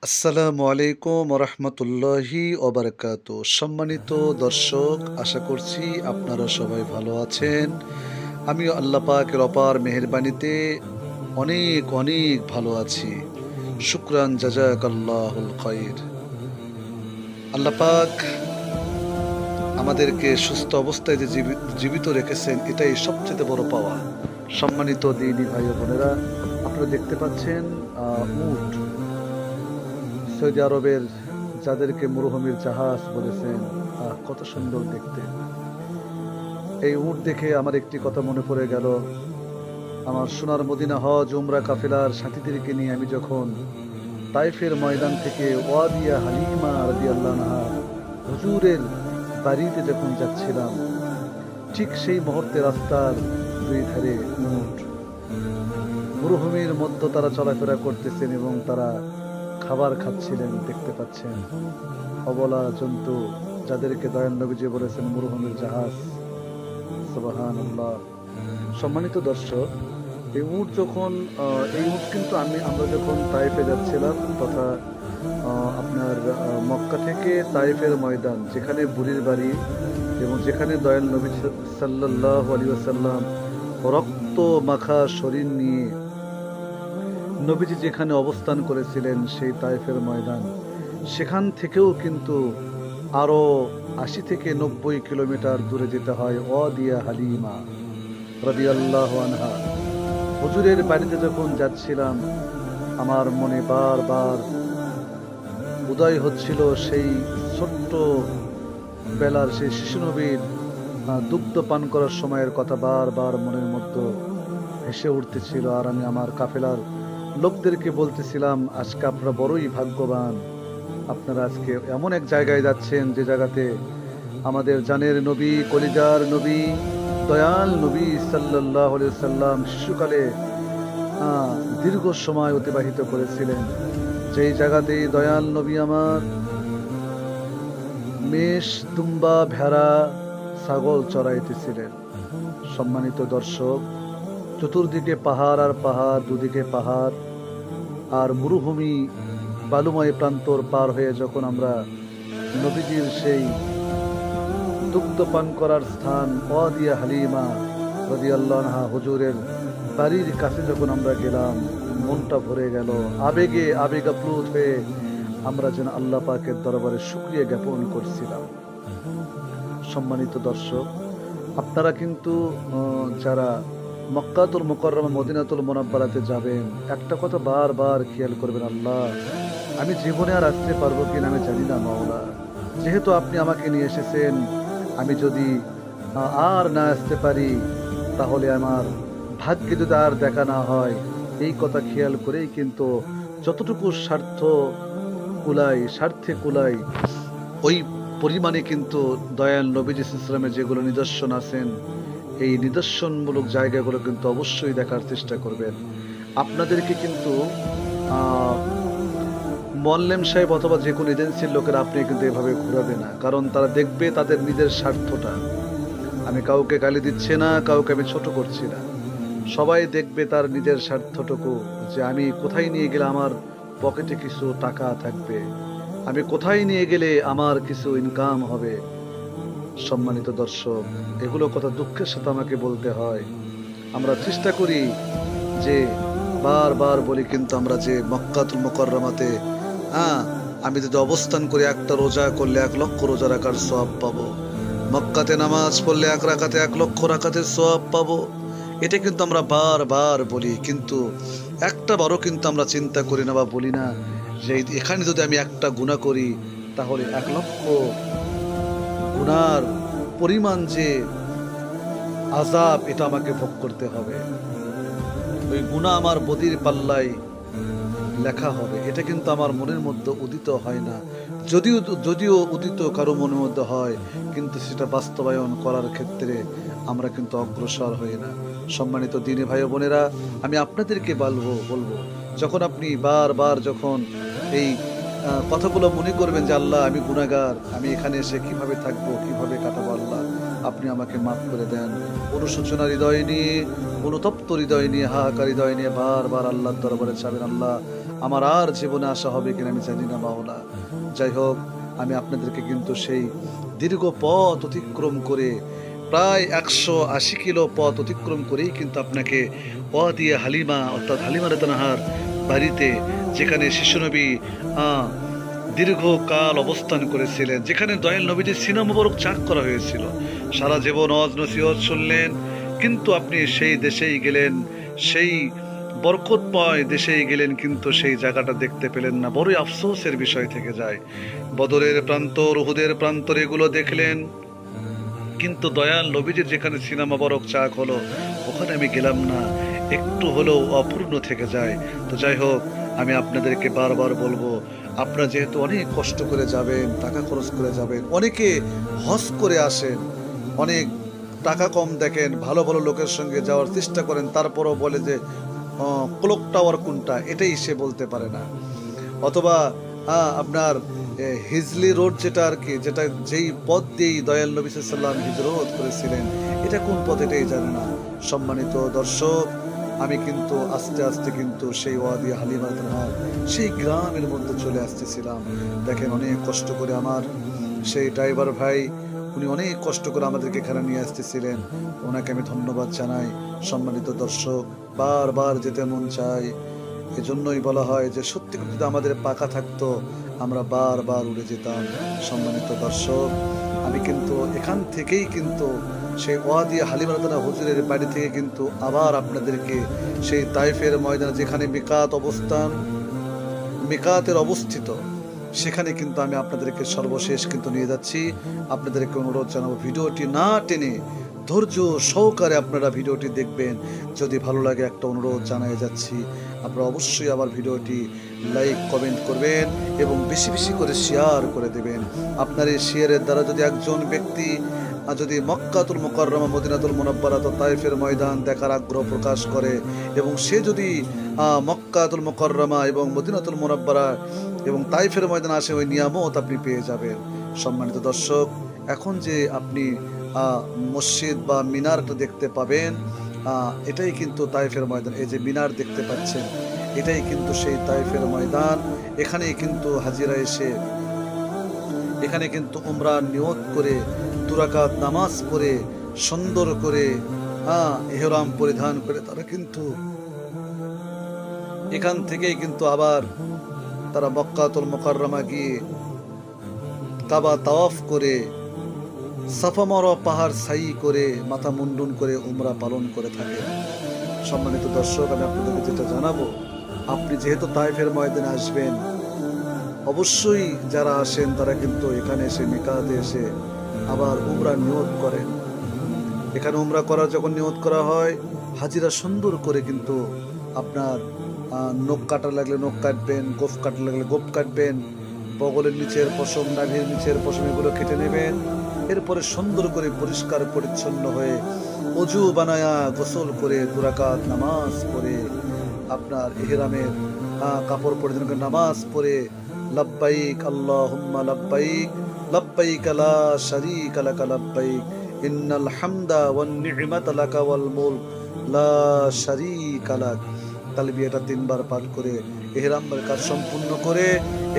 আসসালামু আলাইকুম রহমতুল্লাহি ওবারাকাতু। সম্মানিত দর্শক, আশা করছি আপনারা সবাই ভালো আছেন। আমিও আল্লাহ পাকের অপার মেহেরবানিতে অনেক অনেক ভালো আছি। শুকরান জাযাকাল্লাহুল খাইর। আল্লাহ পাক আমাদেরকে সুস্থ অবস্থায় যে জীবিত রেখেছেন, এটাই সবচেয়ে বড় পাওয়া। সম্মানিত দিনী ভাই ও বোনেরা, আপনারা দেখতে পাচ্ছেন উট, সৌদি আরবের যাদেরকে মরুভূমির জাহাজ বলেছেন, কত সুন্দর দেখতে। এই উট দেখে আমার একটি কথা মনে পড়ে গেল। আমার সোনার মদিনা হজ উমরা কাফেলার সাথীদেরকে নিয়ে আমি যখন তাইফের ময়দান থেকে ওয়াদিয়া হালিমা রাদিয়াল্লাহু আনহা হুজুরের বাড়িতে যখন যাচ্ছিলাম, ঠিক সেই মুহূর্তে রাস্তার দুই ধারে উট, মরুভূমির মধ্যে তারা চলাফেরা করতেছেন এবং তারা খাবার খাচ্ছিলেন। দেখতে পাচ্ছেন অবলা জন্তু, যাদেরকে দয়াল নবীজি বলেছেন মরুভূমির জাহাজ। সুবহানাল্লাহ। সম্মানিত দর্শক, এই উট কিন্তু আমরা যখন তাইফে যাচ্ছিলাম, তথা আপনার মক্কা থেকে তাইফের ময়দান, যেখানে বুড়ির বাড়ি এবং যেখানে দয়াল নবী সাল্লাল্লাহু আলাইহি ওয়াসাল্লাম রক্ত মাখা শরীর নিয়ে নবীজি যেখানে অবস্থান করেছিলেন, সেই তাইফের ময়দান, সেখান থেকেও কিন্তু আরো ৮০ থেকে ৯০ কিলোমিটার দূরে যেতে হয় ওয়াদিয়া হালিমা রাদিয়াল্লাহু আনহা হুজুরের বাড়িতে যখন যাচ্ছিলাম, আমার মনে বারবার উদয় হচ্ছিল সেই ছোট্ট বেলার সেই শিশু নবীর দুগ্ধ পান করার সময়ের কথা বারবার মনের মধ্যে ভেসে উঠতেছিল। আর আমি আমার কাফেলার লোকদেরকে বলতেছিলাম, আজকে আপনারা বড়ই ভাগ্যবান, আপনারা আজকে এমন এক জায়গায় যাচ্ছেন যে জায়গাতে আমাদের জানের নবী, কলিজার নবী, দয়াল নবী সাল্লাল্লাহু আলাইহি ওয়াসাল্লাম শিশুকালে দীর্ঘ সময় অতিবাহিত করেছিলেন। যেই জায়গাতেই দয়াল নবী আমার মেষ, দুম্বা, ভেড়া, ছাগল চড়াইতেছিলেন। সম্মানিত দর্শক, চতুর্দিকে পাহাড় আর পাহাড়, দুদিকে পাহাড় আর মরুভূমি, বালুময় প্রান্তর পার হয়ে যখন আমরা নবীজির সেই দুগ্ধ পান করার স্থান ওয়াদিয়া হালিমা রাদিয়াল্লাহু আনহা হুজুরের বাড়ির কাছে যখন আমরা গেলাম, মনটা ভরে গেল। আবেগে আপ্লুত হয়ে আমরা যেন আল্লাহ পাকের দরবারে শুকরিয়া জ্ঞাপন করছিলাম। সম্মানিত দর্শক, আপনারা কিন্তু যারা মক্কাতুল মুকাররমা মদিনাতুল মুনাব্বারাতে যাবেন, একটা কথা বারবার খেয়াল করবেন, আল্লাহ, আমি জীবনে আর আসতে পারবো কিনা আমি জানি না মাওলা, যেহেতু আপনি আমাকে নিয়ে এসেছেন, আমি যদি আর না আসতে পারি, তাহলে আমার ভাগ্যে যদি আর দেখা না হয়, এই কথা খেয়াল করেই কিন্তু যতটুকু স্বার্থে কুলাই ওই পরিমাণে কিন্তু দয়াল নবীজি ইসলামের যেগুলো নিদর্শন আছেন, এই নিদর্শনমূলক জায়গাগুলো কিন্তু অবশ্যই দেখার চেষ্টা করবেন। আপনাদেরকে কিন্তু মোয়াল্লেম সাহেব অথবা যে কোনো এজেন্সির লোকেরা আপনি কিন্তু এভাবে ঘুরাবে না, কারণ তারা দেখবে তাদের নিজের স্বার্থটা। আমি কাউকে গালি দিচ্ছি না, কাউকে আমি ছোট করছি না, সবাই দেখবে তার নিজের স্বার্থটুকু, যে আমি কোথায় নিয়ে গেলে আমার পকেটে কিছু টাকা থাকবে, আমি কোথায় নিয়ে গেলে আমার কিছু ইনকাম হবে। সম্মানিত দর্শক, এগুলো কথা দুঃখের সাথে আমাকে বলতে হয়। আমরা চেষ্টা করি যে বারবার বলি, কিন্তু আমরা যে মক্কাতুল মুকাররমাতে আমি যদি অবস্থান করি, একটা রোজা করলে ১ লক্ষ রোজা রাখার সওয়াব পাবো, মক্কাতে নামাজ পড়লে ১ রাকাতে ১ লক্ষ রাকাতের সওয়াব পাবো, এটা কিন্তু আমরা বারবার বলি, কিন্তু একটা বারও কিন্তু আমরা চিন্তা করি না বা বলি না যে এখানে যদি আমি একটা গুনাহ করি, তাহলে ১ লক্ষ গুনার পরিমাণ যে আযাব, এটা আমাকে ভোগ করতে হবে, ওই গুনাহ আমার বদির পাল্লায় লেখা হবে। এটা কিন্তু আমার মনের মধ্যে উদিত হয় না, যদিও উদিত কারো মনের মধ্যে হয়, কিন্তু সেটা বাস্তবায়ন করার ক্ষেত্রে আমরা কিন্তু অগ্রসর হই না। সম্মানিত দিনী ভাই ও বোনেরা, আমি আপনাদেরকে বলবো, যখন আপনি বারবার যখন এই কথাগুলো মনে করবেন যে আল্লাহ, আমি গুনাহগার, আমি এখানে এসে কিভাবে থাকবো, কিভাবে কাটাবো, আল্লাহ আপনি আমাকে মাফ করে দেন। অনুশোচনা হৃদয় নিয়ে, অনুতপ্ত হৃদয় নিয়ে, হাহাকার হৃদয় নিয়ে বারবার আল্লাহর দরবারে চাবেন, আল্লাহ আমার আর জীবনে আসা হবে কিনা আমি জানি না মাওলা। যাই হোক, আমি আপনাদেরকে কিন্তু সেই দীর্ঘ পথ অতিক্রম করে প্রায় 180 কিলো পথ অতিক্রম করেই কিন্তু আপনাকে ওয়াদি হালিমা অর্থাৎ হালিমা রাদিয়াল্লাহু বাড়িতে, যেখানে শিশুনবী দীর্ঘকাল অবস্থান করেছিলেন, যেখানে দয়াল নবীজির সিনা মুবারক চাক করা হয়েছিল, সারা জীবন ওয়াজ নসিহত শুনলেন, কিন্তু আপনি সেই দেশেই গেলেন, সেই বরকতময় দেশেই গেলেন, কিন্তু সেই জায়গাটা দেখতে পেলেন না। বড়ই আফসোসের বিষয় থেকে যায়। বদরের প্রান্তর, উহুদের প্রান্তর এগুলো দেখলেন, কিন্তু দয়াল নবীজির যেখানে সিনা মুবারক চাক হলো ওখানে আমি গেলাম না, একটু হলেও অপূর্ণ থেকে যায়। তো যাই হোক, আমি আপনাদেরকে বারবার বলবো, আপনারা যেহেতু অনেক কষ্ট করে যাবেন, টাকা খরচ করে যাবেন, অনেকে হজ করে আসেন, অনেক টাকা কম দেখেন, ভালো ভালো লোকের সঙ্গে যাওয়ার চেষ্টা করেন, তারপরও বলে যে ক্লক টাওয়ার কোনটা, এটাই সে বলতে পারে না। অথবা আপনার হিজলি রোড যেটা আর কি, যেটা যেই পথ দিয়েই দয়াল নবী সাল্লাল্লাহু আলাইহি ওয়াসাল্লাম হিজরত করেছিলেন, এটা কোন পথ এটাই জানে না। সম্মানিত দর্শক, আমি কিন্তু আস্তে আস্তে কিন্তু সেই ওয়াদি হালিমা রাদিয়াল্লাহু সেই গ্রামের মধ্যে চলে আসতেছিলাম। দেখেন, অনেক কষ্ট করে আমার সেই ড্রাইভার ভাই, উনি অনেক কষ্ট করে আমাদেরকে এখানে নিয়ে আসতেছিলেন, ওনাকে আমি ধন্যবাদ জানাই। সম্মানিত দর্শক, বারবার যেতে মন চায়। এজন্যই বলা হয় যে সত্যি যদি আমাদের পাকা থাকতো আমরা বারবার উড়ে যেতাম। সম্মানিত দর্শক, আমি কিন্তু এখান থেকেই কিন্তু সেই ওয়াদি হালিমা রাদিয়াল্লাহু হুজুরের বাড়ি থেকে কিন্তু আবার আপনাদেরকে সেই তাইফের ময়দানে, যেখানে মিকাতের অবস্থিত, সেখানে কিন্তু আমি আপনাদেরকে সর্বশেষ কিন্তু নিয়ে যাচ্ছি। আপনাদেরকে অনুরোধ জানাবো, ভিডিওটি না টেনে ধৈর্য সহকারে আপনারা ভিডিওটি দেখবেন। যদি ভালো লাগে, একটা অনুরোধ জানিয়ে যাচ্ছি, আপনারা অবশ্যই আবার ভিডিওটি লাইক কমেন্ট করবেন এবং বেশি বেশি করে শেয়ার করে দেবেন। আপনার এই শেয়ারের দ্বারা যদি একজন ব্যক্তি যদি মক্কাতুল মুকাররমা, মদিনাতুল মুনাব্বারা তো তাইফের ময়দান দেখার আগ্রহ প্রকাশ করে, এবং সে যদি মক্কাতুল মুকাররমা এবং মদিনাতুল মুনাব্বারা এবং তাইফের ময়দান আসে, ওই নিয়ামত আপনি পেয়ে যাবেন। সম্মানিত দর্শক, এখন যে আপনি মসজিদ বা মিনারটা দেখতে পাবেন, এটাই কিন্তু তাইফের ময়দান। এই যে মিনার দেখতে পাচ্ছেন, এটাই কিন্তু সেই তাইফের ময়দান। এখানেই কিন্তু হাজিরা এসে, এখানে কিন্তু উমরা নিয়ত করে 2 রাকাত নামাজ পড়ে সুন্দর করে ইহরাম পরিধান করে তারা কিন্তু এখান থেকেই কিন্তু আবার তারা মক্কাতুল মুকাররমা গিয়ে কাবা তাওয়াফ করে, সাফা মারওয়া পাহাড় সাই করে, মাথা মুন্ডন করে উমরা পালন করে থাকে। সম্মানিত দর্শক, আমি আপনাদেরকে যেটা জানাবো, আপনি যেহেতু তাইফের ময়দানে আসবেন, অবশ্যই যারা আসেন তারা কিন্তু এখানে এসে মিকাতে এসে আবার উমরা নিয়ত করেন। এখানে উমরা করার যখন নিয়ত করা হয়, হাজিরা সুন্দর করে কিন্তু আপনার নখ কাটা লাগলে নখ কাটবেন, গোফ কাটা লাগলে গোফ কাটবেন, বগলের নিচের পশম, নাভির নিচের পশম এগুলো কেটে নেবেন। এরপরে সুন্দর করে পরিষ্কার পরিচ্ছন্ন হয়ে অজু বানায়া গোসল করে 2 রাকাত নামাজ পড়ে আপনার ইহরামের কাপড় পরিধান করে নামাজ পড়ে লাব্বাইক আল্লাহুম্মা লাব্বাইক লাব্বাইক লা শারীকা লাক লাব্বাইক ইন্নাল হামদা ওয়ান নি'মাতা লাকা ওয়াল মুলক লা শারীকা লাক, তালবিয়াটা 3 বার পাঠ করে ইহরামের কাজ সম্পূর্ণ করে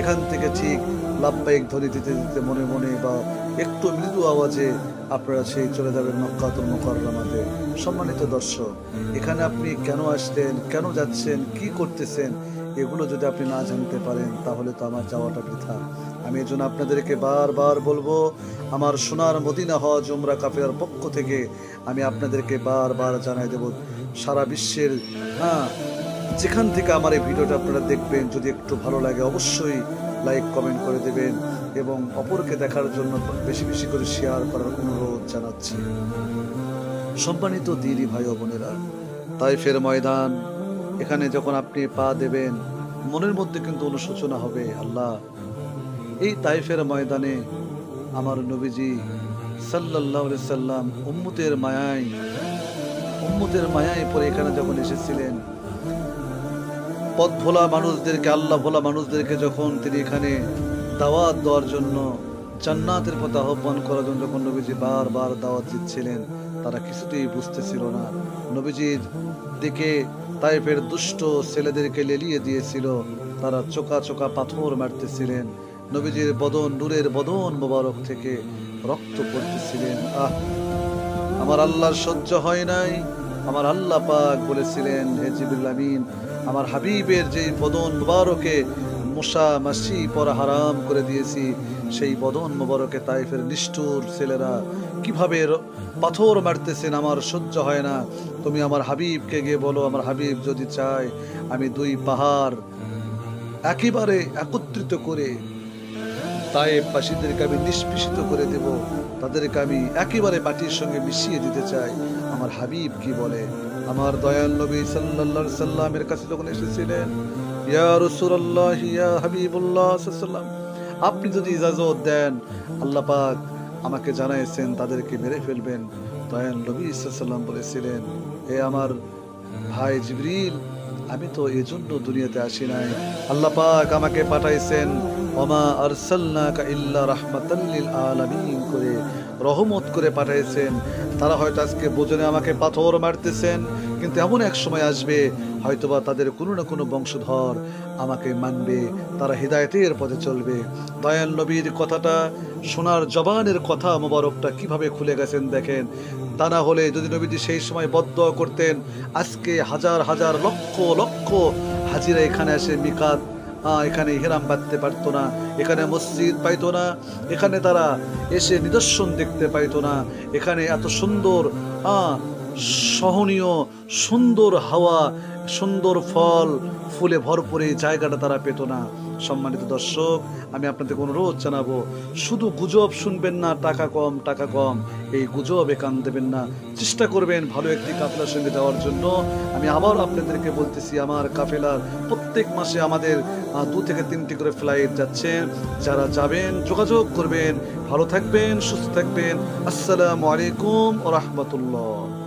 এখান থেকে ঠিক লাব্বাইক ধ্বনি দিতে দিতে মনে মনে বা একটু মৃদু আওয়াজে আপনারা সেই চলে যাবেন মক্কাতুল মুকাররমাতে। সম্মানিত দর্শক, এখানে আপনি কেন আসলেন, কেন যাচ্ছেন, কি করতেছেন, এগুলো যদি আপনি না জানতে পারেন তাহলে তো আমার যাওয়াটা বৃথা। আমি এজন্য আপনাদেরকে বারবার বলবো, আমার সোনার মদিনা হজ উমরা কাফেলার পক্ষ থেকে আমি আপনাদেরকে বারবার জানাই দেব, সারা বিশ্বের যেখান থেকে আমার এই ভিডিওটা আপনারা দেখবেন, যদি একটু ভালো লাগে অবশ্যই লাইক কমেন্ট করে দেবেন এবং অপরকে দেখার জন্য বেশি বেশি করে শেয়ার করার অনুরোধ জানাচ্ছি। সম্মানিত দিদি ভাই ও বোনেরা, তাইফের ময়দান, এখানে যখন আপনি পা দেবেন মনের মধ্যে কিন্তু অনুশোচনা হবে, আল্লাহ এই তাইফের ময়দানে আমার নবীজি সাল্লাল্লাহু আলাইহি সাল্লাম উম্মতের মায়ায় পরে এখানে যখন এসেছিলেন, পথ ভোলা মানুষদেরকে, আল্লাহ ভোলা মানুষদেরকে যখন তিনি এখানে দাওয়াত দেওয়ার জন্য, জান্নাতের পথে আহ্বান করার জন্য যখন নবীজি বারবার দাওয়াত দিচ্ছিলেন, তারা কিছুতেই বুঝতেছিল না। নবীজির দিকে তাইফের দুষ্ট ছেলেদেরকে লেলিয়ে দিয়েছিল, তারা চোকা চোকা পাথর মারতেছিলেন, নবীজির বদন, নূরের বদন মোবারক থেকে রক্ত পড়তেছিলেন। আমার আল্লাহর সহ্য হয় নাই। আমার আল্লাহ পাক বলেছিলেন, হে জিবরিল আমিন, আমার হাবিবের যে বদন মোবারকে মশা মাছি পরা হারাম করে দিয়েছি, সেই বদন মোবারকে তাইফের নিষ্ঠুর ছেলেরা কিভাবে পাথর মারতেছেন, আমার সহ্য হয় না। তুমি আমার হাবিবকে গিয়ে বলো, আমার হাবিব যদি চায় আমি দুই পাহাড় একেবারে একত্রিত করে তায়েফবাসীদেরকে আমি নিষ্পেষিত করে দেব, তাদেরকে আমি একেবারে মাটির সঙ্গে মিশিয়ে দিতে চাই। আমার হাবিব কি বলে? আমার দয়াল নবী সাল্লাল্লাহু আলাইহি সাল্লামের কাছে যখন এসেছিলেন, ইয়া রাসূলুল্লাহ, ইয়া হাবিবুল্লাহ সাল্লাল্লাহু আলাইহি সাল্লাম, আপনি যদি ইজাজত দেন, আল্লাহ পাক আমাকে জানাইছেন তাদেরকে মেরে ফেলবেন। দয়াল নবী সাল্লাল্লাহু আলাইহি সাল্লাম বলেছিলেন, হে আমার ভাই জিবরিল, আমি তো এজন্য দুনিয়াতে আসি নাই, আল্লাহ পাক আমাকে পাঠাইছেন ওমা আরসালনাকা ইল্লা রাহমাতাল লিল আলামিন করে, রহমত করে পাঠাইছেন। তারা হয়তো আজকে বোঝনে আমাকে পাথর মারতেছেন, কিন্তু এমন এক সময় আসবে হয়তোবা তাদের কোনো না কোনো বংশধর আমাকে মানবে, তারা হিদায়াতের পথে চলবে। দয়াল নবীর কথাটা শোনার জবানের কথা মোবারকটা কিভাবে খুলে গেছেন দেখেন। তা না হলে যদি নবীজি সেই সময় বদদোয়া করতেন, আজকে হাজার হাজার লক্ষ লক্ষ হাজিরা এখানে এসে মিকাত, এখানে ইহরাম বাঁধতে পারতো না, এখানে মসজিদ পাইতো না, এখানে তারা এসে নিদর্শন দেখতে পাইতো না, এখানে এত সুন্দর সহনীয় সুন্দর হাওয়া, সুন্দর ফল ফুলে ভরপুর এই জায়গাটা তারা পেত না। সম্মানিত দর্শক, আমি আপনাদের অনুরোধ জানাবো, শুধু গুজব শুনবেন না, টাকা কম টাকা কম, এই গুজবে কান দেবেন না, চেষ্টা করবেন ভালো একটি কাফেলার সঙ্গে যাওয়ার জন্য। আমি আবার আপনাদেরকে বলতেছি, আমার কাফেলার প্রত্যেক মাসে আমাদের 2 থেকে 3টি করে ফ্লাইট যাচ্ছে। যারা যাবেন যোগাযোগ করবেন। ভালো থাকবেন, সুস্থ থাকবেন। আসসালামু আলাইকুম ওয়া রাহমাতুল্লাহ।